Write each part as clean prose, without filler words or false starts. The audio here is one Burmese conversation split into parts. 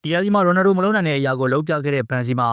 ဒီအဒီမှာရိုနယ်ဒိုမလုံးနိုင်တဲ့အရာကိုလုံးပြခဲ့တဲ့ဘန်စီမာ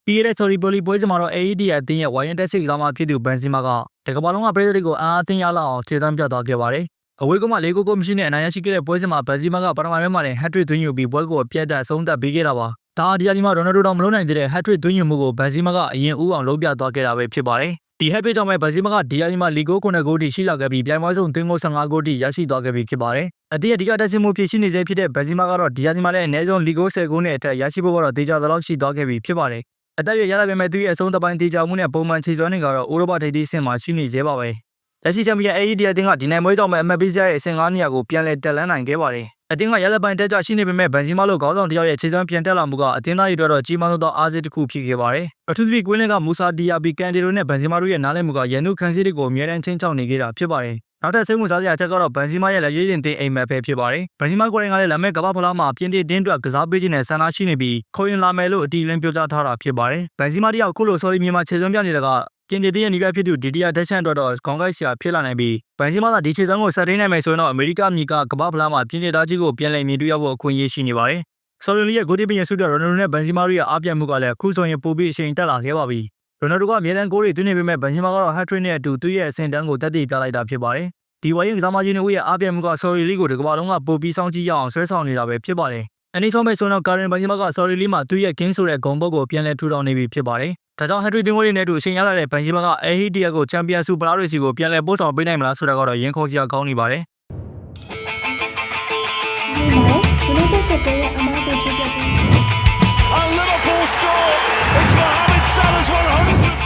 ပြီးခဲ့တဲ့ sorry ပိုလီပွဲစဉ်မှာတော့ AED ရဲ့အသင်းရဲ့ဝိုင်းရန်တက်စစ်ကစားမဖြစ်သူဘန်စီမာကတကမ္ဘာလုံးကပရိသတ်တွေကိုအားအသင်းရလောက်အောင်ခြေတမ်းပြသွားခဲ့ပါတယ်။အဝေးကမှ၄ ဂိုးမရှိနဲ့အနိုင်ရရှိခဲ့တဲ့ပွဲစဉ်မှာဘန်စီမာကပထမပိုင်းမှာတင် hat-trick သွင်းယူပြီးပွဲကိုအပြတ်အဆုံးသတ်ပေးခဲ့တာပါ။ဒါဒီအဒီမှာရိုနယ်ဒိုတောင်မလုံးနိုင်တဲ့ hat-trick သွင်းယူမှုကိုဘန်စီမာကအရင်ဦးအောင်လုံးပြသွားခဲ့တာပဲဖြစ်ပါတယ်။ဒီhat-trick ကြောင့်ပဲဘန်စီမာကဒီအဒီမှာလီဂိုး9 ဂိုးထိရှိလာခဲ့ပြီးပြိုင်ပွဲဆုံးသွင်းဂိုး15 ဂိုးထိရရှိသွားခဲ့ပြီဖြစ်ပါတယ်။အသင်းရဲ့ဒီကတက်စစ်မှုဖြစ်ရှိနေစေဖြစ်တဲ့ဘန်စီမာကတော့ဒီအဒီမှာလည်းအနည်းဆုံးလီဂိုး10 ဂိုးနဲ့အထက်ရရှိဖို့ကတော့ဒေကြသလောက်ရှိသွားခဲ့ပြီဖြစ်ပါတယ်။အသက်ရရလာပေမဲ့သူရဲ့အဆုံးသပိုင်းတေချာမှုနဲ့ပုံမှန်ခြေစွမ်းတွေကတော့ဥရောပထိပ်သီးဆင့်မှာရှိနေသေးပါပဲ။လက်ရှိချန်ပီယံ AED အသင်းကဒီနိုင်ပွဲကြောင့်ပဲအမတ်ပေးစရာရဲ့အဆင့်9နေရာကိုပြန်လည်တက်လှမ်းနိုင်ခဲ့ပါတယ်။အသင်းကရလပိုင်းတက်ကြရှိနေပေမဲ့ဘန်စီမာလိုခေါင်းဆောင်တယောက်ရဲ့ခြေစွမ်းပြန်တက်လာမှုကအသင်းသားတွေအတွက်တော့ကြီးမားသောအားစိတ်တစ်ခုဖြစ်ခဲ့ပါတယ်။အထူးသဖြင့်ကွင်းလင်းကမူဆာဒီယာဘီကန်တီရိုနဲ့ဘန်စီမာတို့ရဲ့နားလည်မှုကရန်သူခန်းစည်းတွေကိုအမြဲတမ်းချင်းချောက်နေခဲ့တာဖြစ်ပါတယ်။နောက်ထပ်စိတ်ဝင်စားစရာအချက်ကတော့ဘန်စီမာရဲ့လက်ရွေးစင်တင်အိမ်မက်ပဲဖြစ်ပါတယ်။ဘန်စီမာကိုယ်တိုင်ကလည်းလက်မဲ့ကမ္ဘာဖလားမှာပြင်းပြင်းတင်းအတွက်ကစားပေးခြင်းနဲ့ဆန္ဒရှိနေပြီးခေါ်ရင်လာမယ်လို့အတီးလင်းပြောကြားထားတာဖြစ်ပါတယ်။ဘန်စီမာတယောက်ခုလိုဆော်ရီမြန်မာခြေစွမ်းပြနေတာကပြင်သစ်ရဲ့နီးပြဖြစ်သူဒီဒီယာဒက်ချန်အတွက်တော့ခေါင်းကိုက်စရာဖြစ်လာနိုင်ပြီးဘန်စီမာကဒီခြေစွမ်းကိုဆက်ထိန်းနိုင်မယ်ဆိုရင်တော့အမေရိကမြေကကမ္ဘာဖလားမှာပြင်သစ်သားကြီးကိုပြန်လည်မြင်တွေ့ရဖို့အခွင့်အရေးရှိနေပါတယ်။ဆော်ရီလီရဲ့ဂိုးတီးပင်ရဆုတဲ့ရိုနယ်ဒိုနဲ့ဘန်စီမာတို့ရဲ့အားပြတ်မှုကလည်းအခုဆိုရင်ပိုပြီးအချိန်တက်လာခဲ့ပါပြီ။ရိုနယ်ဒိုကအမြဲတမ်းဂိုးတွေသွင်းနေပေမဲ့ဘန်စီမာကတော့ hat-trick နဲ့အတူသူ့ရဲ့အဆင့်တန်းကိုတက်တည်ပြလိုက်တာဖြစ်ပါတယ်။ဒီဝိုင်းရင်ကစားမကြီးတို့ရဲ့အားပြတ်မှုကဆော်ရီလီကိုတကမ္ဘာလုံးကပိုပြီးစောင့်ကြည့်ရအောင်ဆွဲဆောင်နေတာပဲဖြစ်ပါတယ်။အနေဆုံးပဲဆိုတော့ကာရင်ဘန်စီမာကဆော်ရီလီမှာသူ့ရဲ့ king ဆိုတဲ့ဂုံပုတ်ကိုပြန်လည်ထူထောင်နေပြီဖြစ်ပါတယ်။ဒါကြောင့် hat-trick သွင်းတွေနဲ့အတူအချိန်ရလာတဲ့ဘန်စီမာက AED ကိုချန်ပီယံဆုဖလားတွေစီကိုပြန်လည်ပို့ဆောင်ပေးနိုင်မလားဆိုတာကတော့ရင်ခုန်စရာကောင်းနေပါတယ်။ ဒီမှာဒီလိုတက်တဲ့အမားကိုချပြပေး And Liverpool score! It's Mohamed Salah's 100th